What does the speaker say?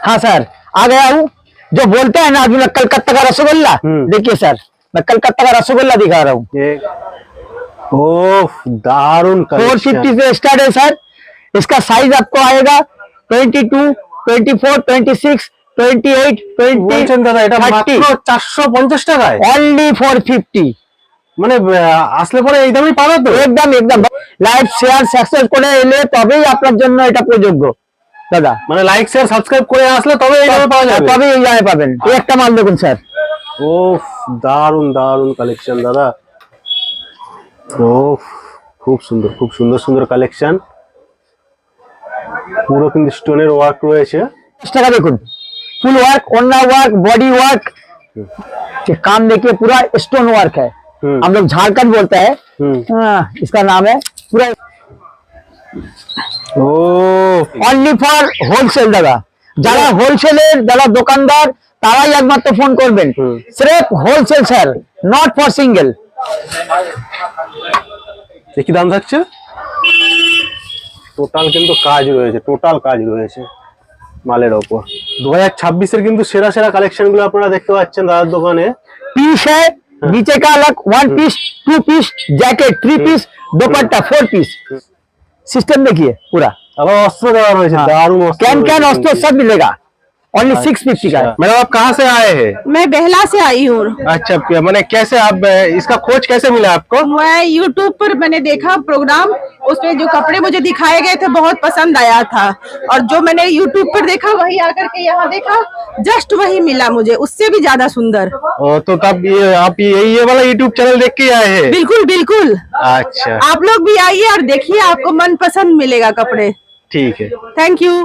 हाँ सर, आ गया हूँ। जो बोलते हैं ना आदमी लोग कलकत्ता का रसगुल्ला, देखिए सर मैं कलकत्ता का रसगुल्ला दिखा रहा हूँ। ओह दारुण 450 से स्टार्ट है सर। इसका साइज आपको आएगा 22, 24, 26, 28, 20, दादा এটা 30 মাত্র 450 টাকায় only for 50। মানে আসলে পরে এই দামই পাবে তো? একদম একদম লাইক শেয়ার সাবস্ক্রাইব করে এলে তবেই আপনার জন্য এটা প্রযোজ্য দাদা। মানে লাইক শেয়ার সাবস্ক্রাইব করে আসলে তবে এই দামে পাওয়া যাবে, তবেই এই দামে পাবেন। এই একটা মাল দেখুন স্যার। ওহ দারুন দারুন কালেকশন দাদা। ওহ খুব সুন্দর, খুব সুন্দর সুন্দর কালেকশন। পুরো কিন্তু স্টোনের ওয়ার্ক রয়েছে। 10 টাকা দেখুন, फुल वर्क, ओन्ना वर्क, बॉडी वर्क, काम देखिए पूरा स्टोन वर्क है। हम लोग झारखंड बोलते हैं, इसका नाम है पूरा ओनली फॉर होलसेल दादा। যারা হোলসেলের যারা দোকানদার তারাই একমাত্র ফোন করবেন, সির্ফ wholesale sir, not for single. কি দাম থাকছে? টোটাল কিন্তু কাজ রয়েছে, টোটাল কাজ রয়েছে মালের ওপর। 2026 এর কিন্তু সেরা সেরা কালেকশন গুলো আপনারা দেখতে পাচ্ছেন দাদার দোকানে। पीस है नीचे का अलग, 1 पीस, 2 पीस, जैकेट 3 पीस, दुपट्टा 4 पीस। सिस्टम देखिए पूरा। আবার অস্ত্র দেওয়া রয়েছে, দারুণ অস্ত্র। कैन कैन अस्त्र सब मिलेगा, ओनली 650 का है। मैडम आप कहाँ से आए हैं? मैं बेहला से आई हूँ। अच्छा मैंने कैसे आप इसका खोज कैसे मिला आपको? मैं यूट्यूब पर मैंने देखा प्रोग्राम, उसमें जो कपड़े मुझे दिखाए गए थे बहुत पसंद आया था, और जो मैंने यूट्यूब पर देखा वही आकर के यहाँ देखा, जस्ट वही मिला मुझे, उससे भी ज्यादा सुंदर। तो तब आप ये वाला यूट्यूब चैनल देख के आए हैं? बिल्कुल बिल्कुल। अच्छा आप लोग भी आइए और देखिए, आपको मन पसंद मिलेगा कपड़े। ठीक है, थैंक यू।